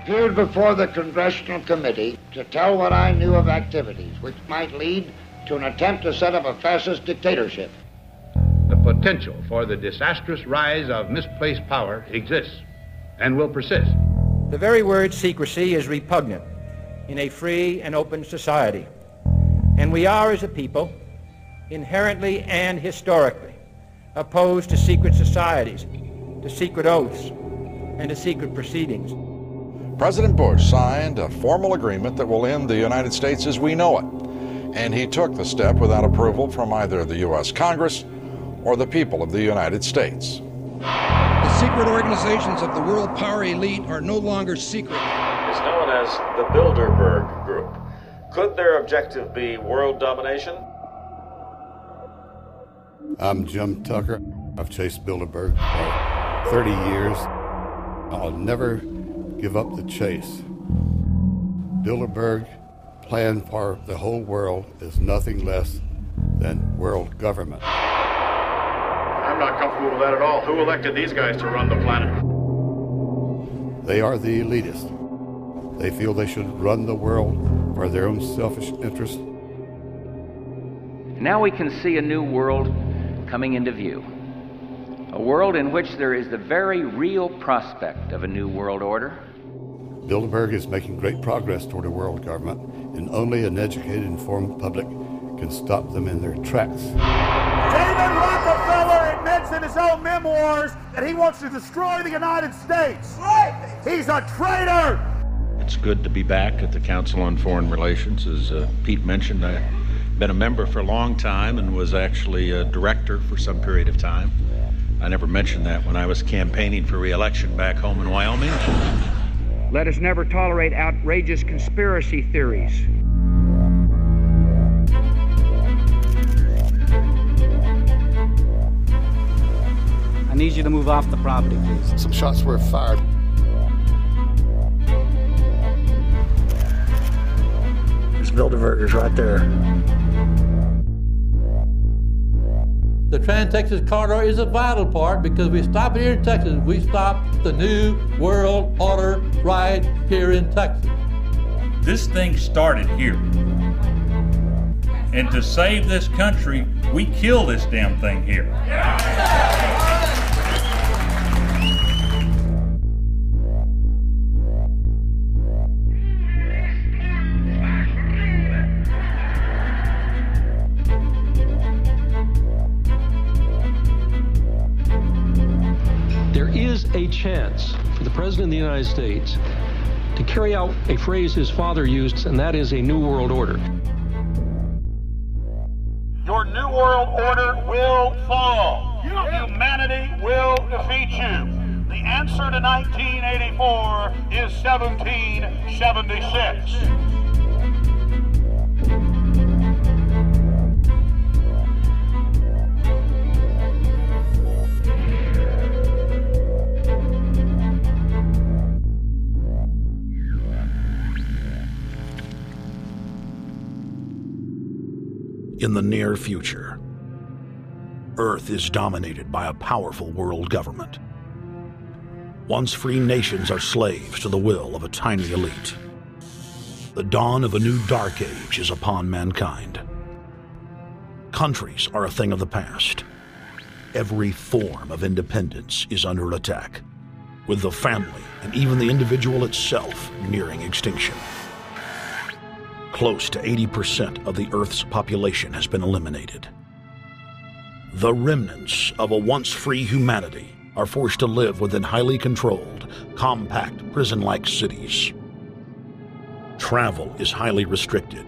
appeared before the Congressional Committee to tell what I knew of activities which might lead to an attempt to set up a fascist dictatorship. The potential for the disastrous rise of misplaced power exists and will persist. The very word secrecy is repugnant in a free and open society. And we are, as a people, inherently and historically opposed to secret societies, to secret oaths, and to secret proceedings. President Bush signed a formal agreement that will end the United States as we know it. And he took the step without approval from either the U.S. Congress or the people of the United States. The secret organizations of the world power elite are no longer secret. It's known as the Bilderberg Group. Could their objective be world domination? I'm Jim Tucker. I've chased Bilderberg for 30 years. I'll never give up the chase. Bilderberg plan for the whole world is nothing less than world government. I'm not comfortable with that at all. Who elected these guys to run the planet? They are the elitists. They feel they should run the world for their own selfish interests. Now we can see a new world coming into view. A world in which there is the very real prospect of a new world order. Bilderberg is making great progress toward a world government, and only an educated, informed public can stop them in their tracks. David Rockefeller admits in his own memoirs that he wants to destroy the United States. Right. He's a traitor. It's good to be back at the Council on Foreign Relations. As Pete mentioned, I've been a member for a long time and was actually a director for some period of time. I never mentioned that when I was campaigning for re-election back home in Wyoming. Let us never tolerate outrageous conspiracy theories. I need you to move off the property, please. Some shots were fired. There's Bilderbergers right there. The Trans-Texas Corridor is a vital part because we stop it here in Texas. We stop the New World Order right here in Texas. This thing started here. And to save this country, we kill this damn thing here. A chance for the President of the United States to carry out a phrase his father used, and that is a New World Order. Your New World Order will fall. Humanity will defeat you. The answer to 1984 is 1776. In the near future, Earth is dominated by a powerful world government. Once free nations are slaves to the will of a tiny elite. The dawn of a new dark age is upon mankind. Countries are a thing of the past. Every form of independence is under attack, with the family and even the individual itself nearing extinction. Close to 80% of the Earth's population has been eliminated. The remnants of a once-free humanity are forced to live within highly controlled, compact, prison-like cities. Travel is highly restricted.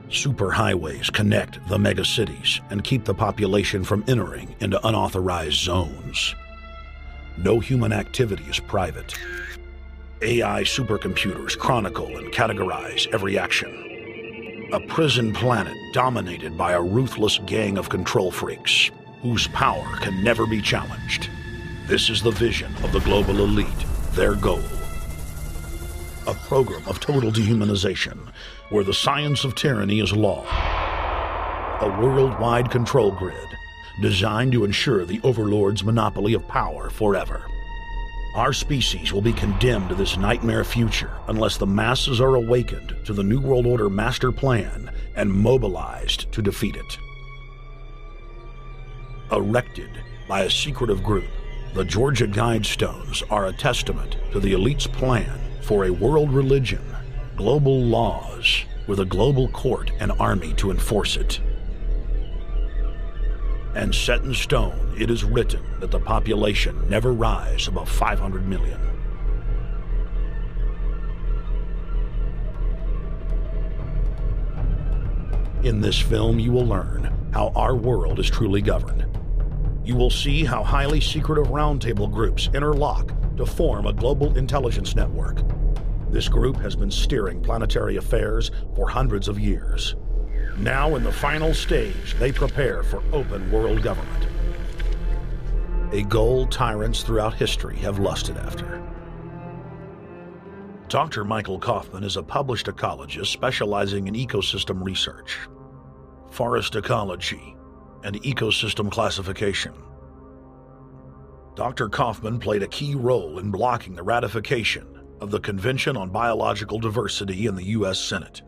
Superhighways connect the megacities and keep the population from entering into unauthorized zones. No human activity is private. AI supercomputers chronicle and categorize every action. A prison planet dominated by a ruthless gang of control freaks, whose power can never be challenged. This is the vision of the global elite, their goal. A program of total dehumanization, where the science of tyranny is law. A worldwide control grid, designed to ensure the overlord's monopoly of power forever. Our species will be condemned to this nightmare future unless the masses are awakened to the New World Order master plan and mobilized to defeat it. Erected by a secretive group, the Georgia Guidestones are a testament to the elite's plan for a world religion, global laws, with a global court and army to enforce it. And set in stone, it is written that the population never rise above 500 million. In this film, you will learn how our world is truly governed. You will see how highly secretive roundtable groups interlock to form a global intelligence network. This group has been steering planetary affairs for hundreds of years. Now, in the final stage, they prepare for open world government. A goal tyrants throughout history have lusted after. Dr. Michael Kaufman is a published ecologist specializing in ecosystem research, forest ecology, and ecosystem classification. Dr. Kaufman played a key role in blocking the ratification of the Convention on Biological Diversity in the U.S. Senate.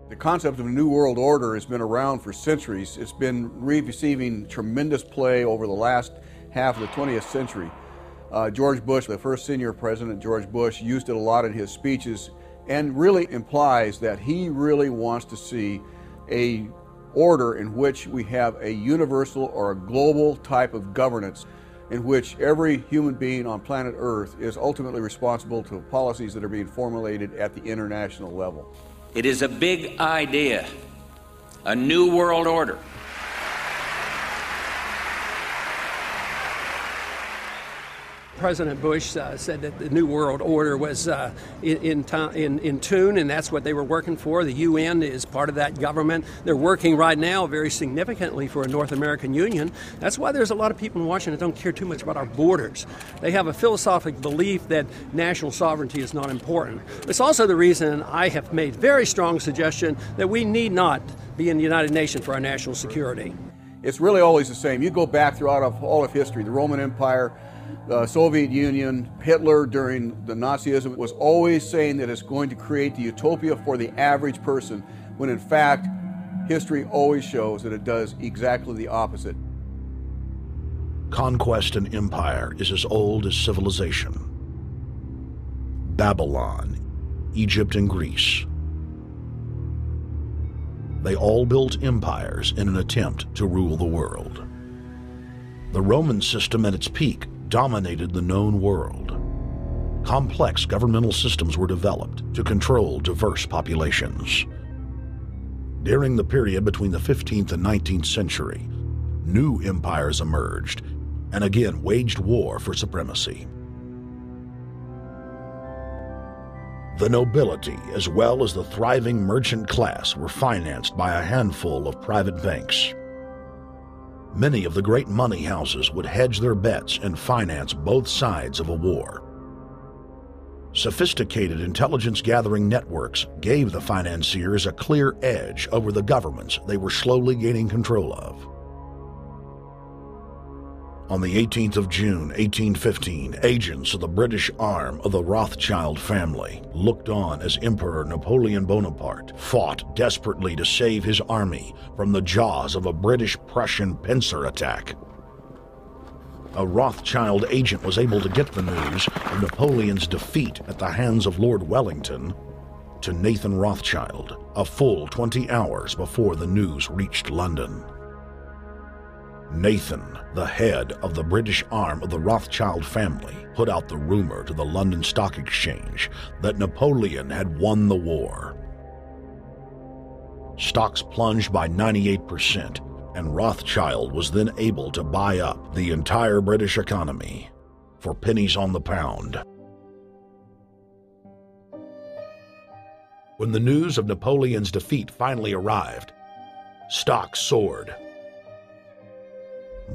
The concept of a New World Order has been around for centuries. It's been receiving tremendous play over the last half of the 20th century. George Bush, the first senior president, George Bush, used it a lot in his speeches and really implies that he really wants to see a order in which we have a universal or a global type of governance in which every human being on planet Earth is ultimately responsible to policies that are being formulated at the international level. It is a big idea, a new world order. President Bush said that the New World Order was in tune, and that's what they were working for. The UN is part of that government. They're working right now very significantly for a North American Union. That's why there's a lot of people in Washington that don't care too much about our borders. They have a philosophical belief that national sovereignty is not important. It's also the reason I have made very strong suggestion that we need not be in the United Nations for our national security. It's really always the same. You go back throughout all of history, the Roman Empire, the Soviet Union, Hitler during the Nazism was always saying that it's going to create the utopia for the average person, when in fact, history always shows that it does exactly the opposite. Conquest and empire is as old as civilization. Babylon, Egypt, and Greece. They all built empires in an attempt to rule the world. The Roman system at its peak dominated the known world. Complex governmental systems were developed to control diverse populations. During the period between the 15th and 19th century, new empires emerged and again waged war for supremacy. The nobility, as well as the thriving merchant class, were financed by a handful of private banks. Many of the great money houses would hedge their bets and finance both sides of a war. Sophisticated intelligence-gathering networks gave the financiers a clear edge over the governments they were slowly gaining control of. On the 18th of June, 1815, agents of the British arm of the Rothschild family looked on as Emperor Napoleon Bonaparte fought desperately to save his army from the jaws of a British-Prussian pincer attack. A Rothschild agent was able to get the news of Napoleon's defeat at the hands of Lord Wellington to Nathan Rothschild, a full 20 hours before the news reached London. Nathan, the head of the British arm of the Rothschild family, put out the rumor to the London Stock Exchange that Napoleon had won the war. Stocks plunged by 98%, and Rothschild was then able to buy up the entire British economy for pennies on the pound. When the news of Napoleon's defeat finally arrived, stocks soared.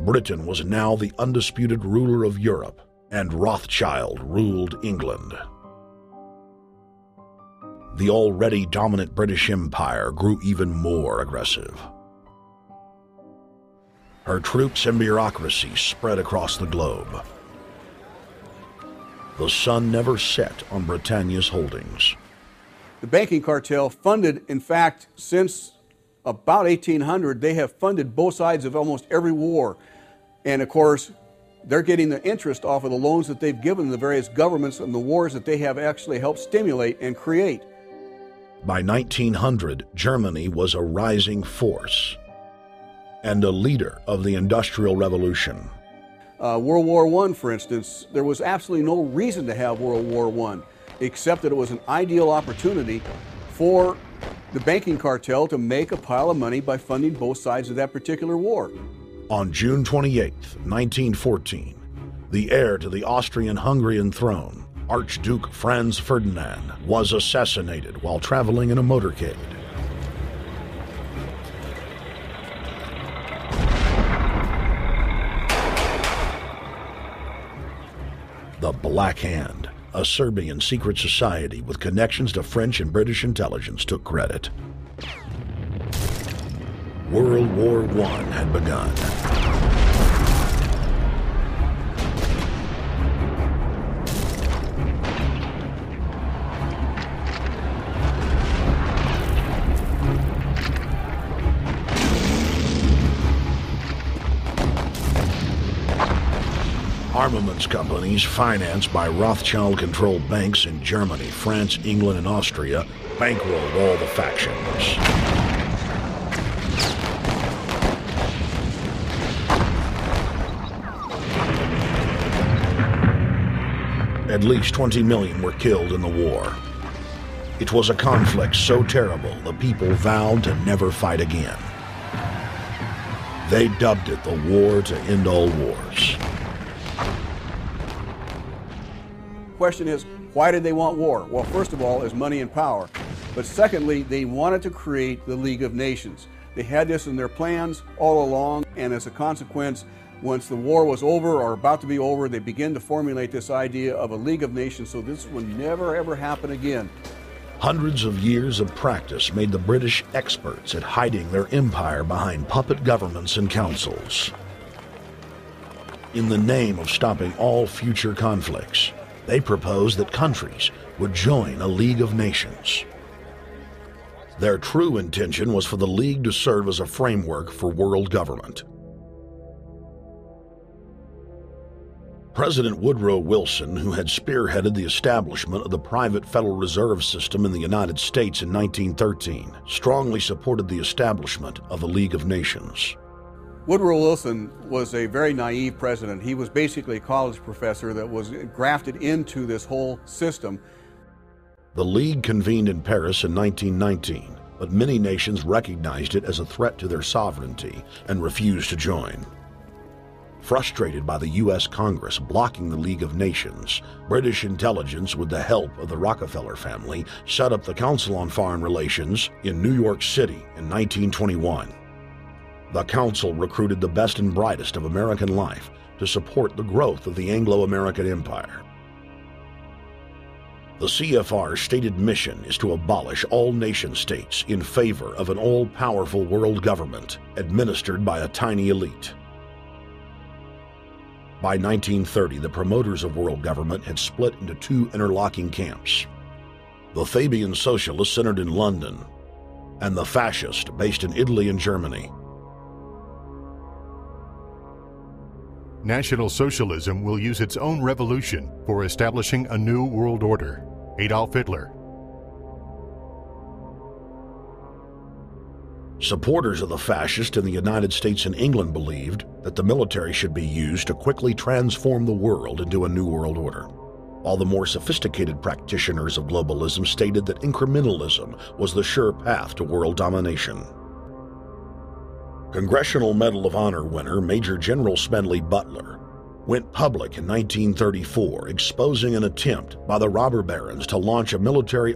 Britain was now the undisputed ruler of Europe, and Rothschild ruled England. The already dominant British Empire grew even more aggressive. Her troops and bureaucracy spread across the globe. the sun never set on Britannia's holdings. The banking cartel funded, in fact, since about 1800, they have funded both sides of almost every war. And of course, they're getting the interest off of the loans that they've given the various governments and the wars that they have actually helped stimulate and create. By 1900, Germany was a rising force and a leader of the Industrial Revolution. World War I, for instance, there was absolutely no reason to have World War I, except that it was an ideal opportunity for the banking cartel to make a pile of money by funding both sides of that particular war. On June 28, 1914, the heir to the Austrian-Hungarian throne, Archduke Franz Ferdinand, was assassinated while traveling in a motorcade. The Black Hand, a Serbian secret society with connections to French and British intelligence, took credit. World War I had begun. Armaments companies financed by Rothschild-controlled banks in Germany, France, England, and Austria bankrolled all the factions. At least 20 million were killed in the war. It was a conflict so terrible the people vowed to never fight again. They dubbed it the war to end all wars. Question is, why did they want war? Well, first of all, is money and power. But secondly, they wanted to create the League of Nations. They had this in their plans all along, and as a consequence, once the war was over or about to be over, they began to formulate this idea of a League of Nations so this would never ever happen again. Hundreds of years of practice made the British experts at hiding their empire behind puppet governments and councils. In the name of stopping all future conflicts, they proposed that countries would join a League of Nations. Their true intention was for the League to serve as a framework for world government. President Woodrow Wilson, who had spearheaded the establishment of the private Federal Reserve System in the United States in 1913, strongly supported the establishment of the League of Nations. Woodrow Wilson was a very naive president. He was basically a college professor that was grafted into this whole system. The League convened in Paris in 1919, but many nations recognized it as a threat to their sovereignty and refused to join. Frustrated by the U.S. Congress blocking the League of Nations, British intelligence, with the help of the Rockefeller family, set up the Council on Foreign Relations in New York City in 1921. The Council recruited the best and brightest of American life to support the growth of the Anglo-American Empire. The CFR's stated mission is to abolish all nation-states in favor of an all-powerful world government administered by a tiny elite. By 1930, the promoters of world government had split into two interlocking camps: the Fabian socialists centered in London, and the fascists based in Italy and Germany. National Socialism will use its own revolution for establishing a new world order. Adolf Hitler. Supporters of the fascists in the United States and England believed that the military should be used to quickly transform the world into a new world order, while the more sophisticated practitioners of globalism stated that incrementalism was the sure path to world domination. Congressional Medal of Honor winner Major General Smedley Butler went public in 1934 exposing an attempt by the robber barons to launch a military